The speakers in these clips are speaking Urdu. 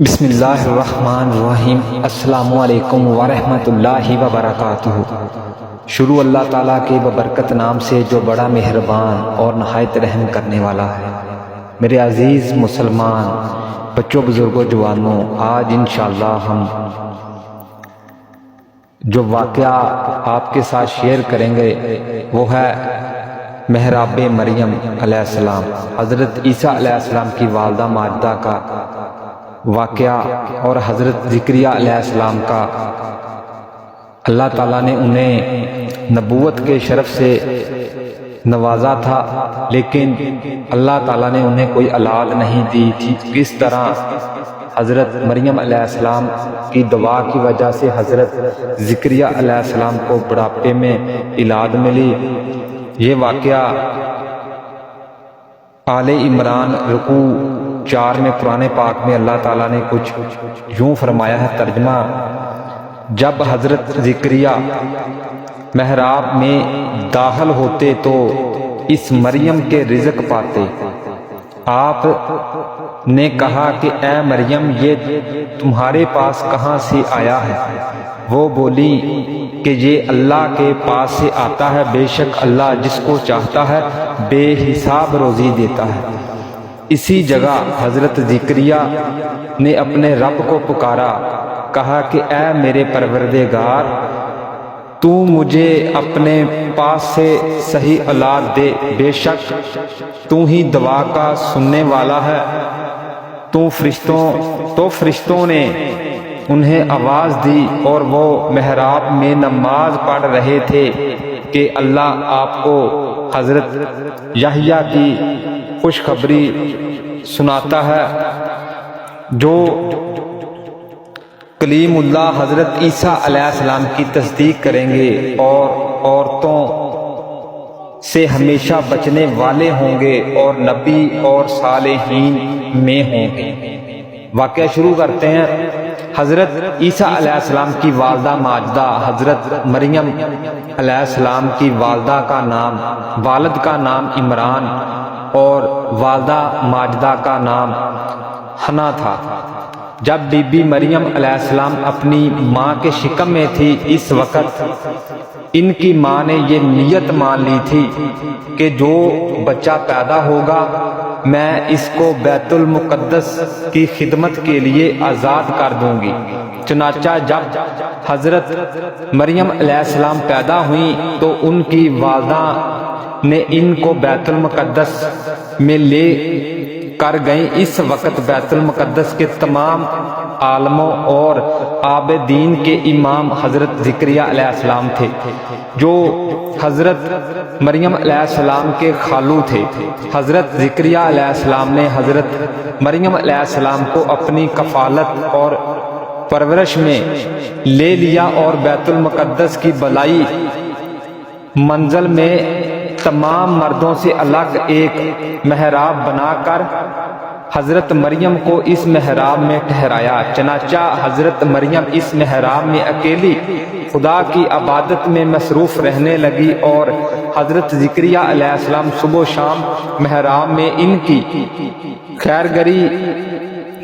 بسم اللہ الرحمن الرحیم۔ السلام علیکم ورحمۃ اللہ وبرکاتہ۔ شروع اللہ تعالیٰ کے ببرکت نام سے جو بڑا مہربان اور نہایت رحم کرنے والا ہے۔ میرے عزیز مسلمان بچوں، بزرگوں، جوانوں، آج انشاءاللہ ہم جو واقعہ آپ کے ساتھ شیئر کریں گے وہ ہے محراب مریم علیہ السلام، حضرت عیسیٰ علیہ السلام کی والدہ ماجدہ کا واقعہ اور حضرت زکریا علیہ السلام کا اللہ تعالیٰ نے انہیں نبوت کے شرف سے نوازا تھا، لیکن اللہ تعالیٰ نے انہیں کوئی اولاد نہیں دی تھی۔ کس طرح حضرت مریم علیہ السلام کی دعا کی وجہ سے حضرت زکریا علیہ السلام کو بڑھاپے میں اولاد ملی، یہ واقعہ آل عمران رکوع 4 میں قرآن پاک میں اللہ تعالیٰ نے کچھ یوں فرمایا ہے، ترجمہ: جب حضرت زکریا محراب میں داخل ہوتے تو اس مریم کے رزق پاتے۔ آپ نے کہا کہ اے مریم، یہ تمہارے پاس کہاں سے آیا ہے؟ وہ بولی کہ یہ اللہ کے پاس سے آتا ہے، بے شک اللہ جس کو چاہتا ہے بے حساب روزی دیتا ہے۔ اسی جگہ حضرت زکریا نے اپنے رب کو پکارا، کہا کہ اے میرے پروردگار، تو مجھے اپنے پاس سے صحیح اولاد دے، بے شک تو ہی دعا کا سننے والا ہے۔ تو فرشتوں نے انہیں آواز دی اور وہ محراب میں نماز پڑھ رہے تھے کہ اللہ آپ کو حضرت یحییٰ کی خوشخبری سناتا ہے، جو کلیم اللہ حضرت عیسیٰ علیہ السلام کی تصدیق کریں گے اور عورتوں سے ہمیشہ بچنے والے ہوں گے اور نبی اور صالحین میں ہوں گے۔ واقعہ شروع کرتے ہیں۔ حضرت عیسیٰ علیہ السلام کی والدہ ماجدہ حضرت مریم علیہ السلام کی والد کا نام عمران اور والدہ ماجدہ کا نام حنا تھا۔ جب بی بی مریم علیہ السلام اپنی ماں کے شکم میں تھی، اس وقت ان کی ماں نے یہ نیت مان لی تھی کہ جو بچہ پیدا ہوگا میں اس کو بیت المقدس کی خدمت کے لیے آزاد کر دوں گی۔ چنانچہ جب حضرت مریم علیہ السلام پیدا ہوئیں تو ان کی والدہ نے ان کو بیت المقدس میں لے کر گئیں۔ اس وقت بیت المقدس کے تمام عالموں اور عابدین کے امام حضرت زکریا علیہ السلام تھے، جو حضرت مریم علیہ السلام کے خالو تھے۔ حضرت زکریا علیہ السلام نے حضرت مریم علیہ السلام کو اپنی کفالت اور پرورش میں لے لیا اور بیت المقدس کی بالائی منزل میں تمام مردوں سے الگ ایک محراب بنا کر حضرت مریم کو اس محراب میں ٹھہرایا۔ چنانچہ حضرت مریم اس محراب میں اکیلی خدا کی عبادت میں مصروف رہنے لگی اور حضرت زکریا علیہ السلام صبح و شام محراب میں ان کی خیرگری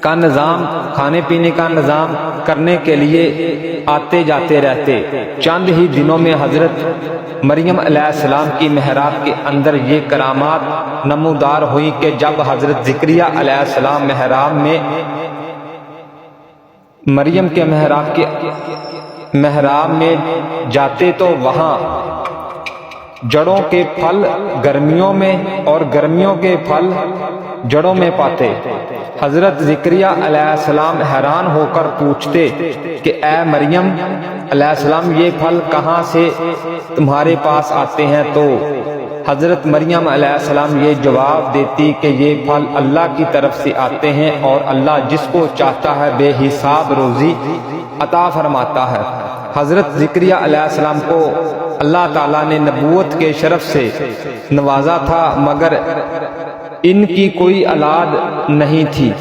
کا نظام، کھانے پینے کا نظام کرنے کے لیے آتے جاتے رہتے۔ چند ہی دنوں میں حضرت مریم علیہ السلام کی محراب کے اندر یہ کرامات نمودار ہوئی کہ جب حضرت زکریا علیہ السلام مریم کے محراب میں جاتے تو وہاں جڑوں کے پھل گرمیوں میں اور گرمیوں کے پھل جڑوں میں پاتے۔ حضرت زکریا علیہ السلام حیران ہو کر پوچھتے کہ اے مریم علیہ السلام، یہ پھل کہاں سے تمہارے پاس آتے ہیں؟ تو حضرت مریم علیہ السلام یہ جواب دیتی کہ یہ پھل اللہ کی طرف سے آتے ہیں اور اللہ جس کو چاہتا ہے بے حساب روزی عطا فرماتا ہے۔ حضرت زکریا علیہ السلام کو اللہ تعالیٰ نے نبوت کے شرف سے نوازا تھا، مگر ان کی کوئی اولاد نہیں تھی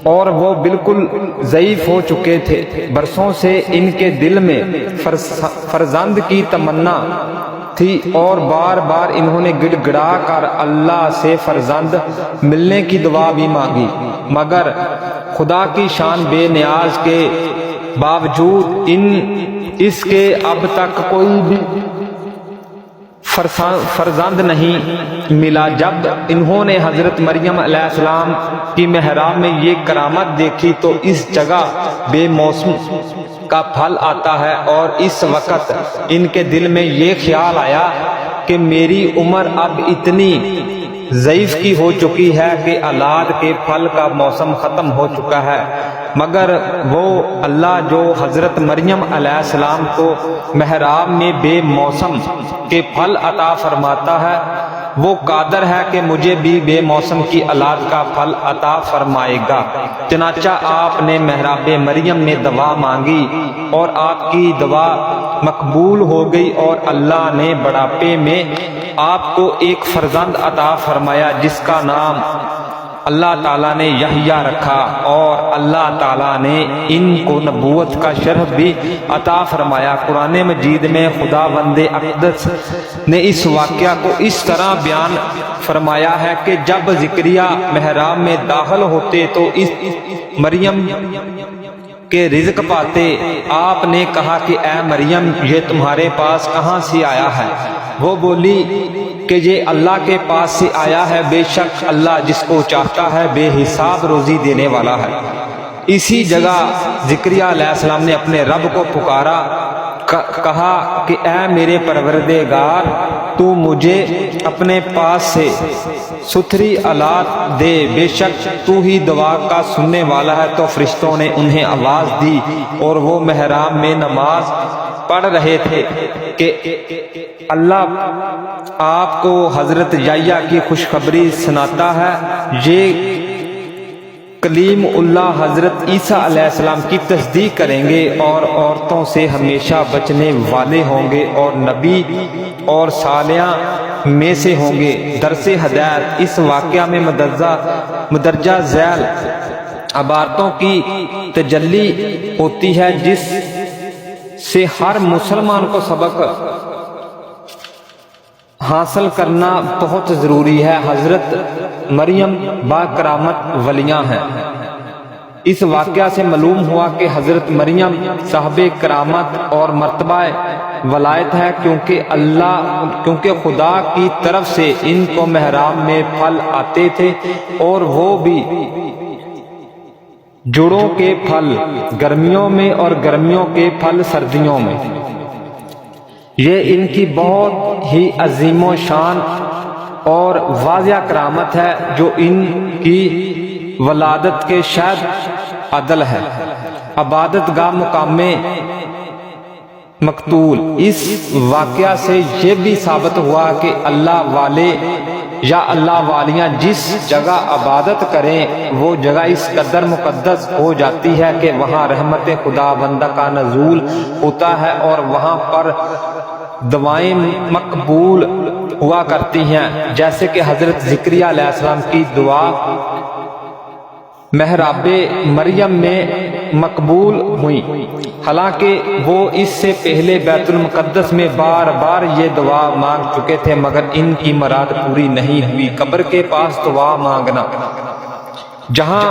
اور وہ بالکل ضعیف ہو چکے تھے۔ برسوں سے ان کے دل میں فرزند کی تمنا تھی اور بار بار انہوں نے گڑ گڑا کر اللہ سے فرزند ملنے کی دعا بھی مانگی، مگر خدا کی شان بے نیاز کے باوجود اس کے اب تک کوئی بھی فرزند نہیں ملا۔ جب انہوں نے حضرت مریم علیہ السلام کی محراب میں یہ کرامت دیکھی تو اس جگہ بے موسم کا پھل آتا ہے، اور اس وقت ان کے دل میں یہ خیال آیا کہ میری عمر اب اتنی ضعیف کی ہو چکی ہے کہ اولاد کے پھل کا موسم ختم ہو چکا ہے، مگر وہ اللہ جو حضرت مریم علیہ السلام کو محراب میں بے موسم کے پھل عطا فرماتا ہے، وہ قادر ہے کہ مجھے بھی بے موسم کی اولاد کا پھل عطا فرمائے گا۔ چنانچہ آپ نے محراب مریم میں دعا مانگی اور آپ کی دعا مقبول ہو گئی، اور اللہ نے بڑھاپے میں آپ کو ایک فرزند عطا فرمایا جس کا نام اللہ تعالیٰ نے یحییٰ رکھا، اور اللہ تعالیٰ نے ان کو نبوت کا شرف بھی عطا فرمایا۔ قرآن مجید میں خداوند اقدس نے اس واقعہ کو اس طرح بیان فرمایا ہے کہ جب زکریا محراب میں داخل ہوتے تو اس مریم کے رزق پاتے، آپ نے کہا کہ اے مریم یہ تمہارے پاس کہاں سے آیا ہے؟ وہ بولی کہ یہ اللہ کے پاس سے آیا ہے، بے شک اللہ جس کو چاہتا ہے بے حساب روزی دینے والا ہے۔ اسی جگہ زکریا علیہ السلام نے اپنے رب کو پکارا، کہا کہ اے میرے پروردگار تو مجھے اپنے پاس سے ستھری اولاد دے، بے شک تو ہی دعا کا سننے والا ہے۔ تو فرشتوں نے انہیں آواز دی اور وہ محراب میں نماز پڑھ رہے تھے کہ اللہ آپ کو حضرت یحییٰ کی خوشخبری سناتا ہے، یہ کلیم اللہ حضرت عیسیٰ علیہ السلام کی تصدیق کریں گے اور عورتوں سے ہمیشہ بچنے والے ہوں گے اور نبی اور صالحین میں سے ہوں گے۔ درس ہدایت، اس واقعہ میں مدرجہ ذیل عبارتوں کی تجلی ہوتی ہے جس سے ہر مسلمان کو سبق حاصل کرنا بہت ضروری ہے۔ حضرت مریم با کرامت ولیاں ہیں۔ اس واقعہ سے معلوم ہوا کہ حضرت مریم صاحب کرامت اور مرتبہ ولایت ہے، کیونکہ خدا کی طرف سے ان کو محراب میں پھل آتے تھے، اور وہ بھی جڑوں کے پھل گرمیوں میں اور گرمیوں کے پھل سردیوں میں۔ یہ ان کی بہت ہی عظیم و شان اور واضح کرامت ہے جو ان کی ولادت کے شاید عدل ہے۔ عبادت گاہ مقام مقتول، اس واقعہ سے یہ بھی ثابت ہوا کہ اللہ والے یا اللہ والیاں جس جگہ عبادت کریں وہ جگہ اس قدر مقدس ہو جاتی ہے کہ وہاں رحمت خداوندہ کا نزول ہوتا ہے اور وہاں پر دعائیں مقبول ہوا کرتی ہیں، جیسے کہ حضرت زکریا علیہ السلام کی دعا محراب مریم میں مقبول ہوئی، حالانکہ وہ اس سے پہلے بیت المقدس میں بار بار یہ دعا مانگ چکے تھے مگر ان کی مراد پوری نہیں ہوئی۔ قبر کے پاس دعا مانگنا، جہاں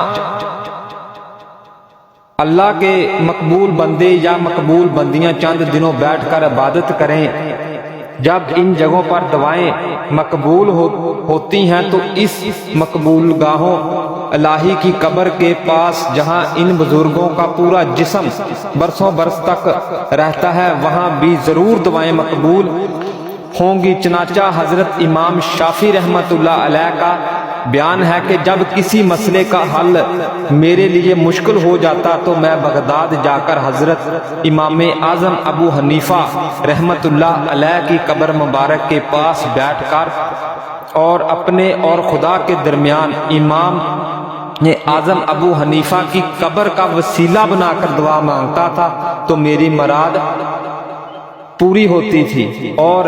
اللہ کے مقبول بندے یا مقبول بندیاں چند دنوں بیٹھ کر عبادت کریں، جب ان جگہوں پر دعائیں مقبول ہوتی ہیں تو اس مقبول گاہوں الہی کی قبر کے پاس جہاں ان بزرگوں کا پورا جسم برسوں برس تک رہتا ہے وہاں بھی ضرور دعائیں مقبول ہوں گی۔ چنانچہ حضرت امام شافعی رحمۃ اللہ علیہ کا بیان ہے کہ جب کسی مسئلے کا حل میرے لیے مشکل ہو جاتا تو میں بغداد جا کر حضرت امام اعظم ابو حنیفہ رحمۃ اللہ علیہ کی قبر مبارک کے پاس بیٹھ کر اور اپنے اور خدا کے درمیان امام اعظم ابو حنیفہ کی قبر کا وسیلہ بنا کر دعا مانگتا تھا تو میری مراد پوری ہوتی تھی اور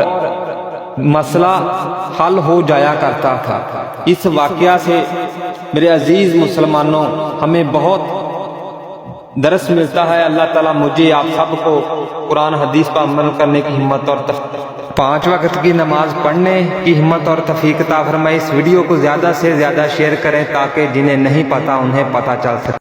مسئلہ حل ہو جایا کرتا تھا۔ اس واقعہ سے میرے عزیز مسلمانوں ہمیں بہت درس ملتا ہے۔ اللہ تعالیٰ مجھے آپ سب کو قرآن حدیث پر عمل کرنے کی ہمت اور 5 وقت کی نماز پڑھنے کی ہمت اور توفیق عطا فرمائے۔ اس ویڈیو کو زیادہ سے زیادہ شیئر کریں تاکہ جنہیں نہیں پتہ انہیں پتہ چل سکے۔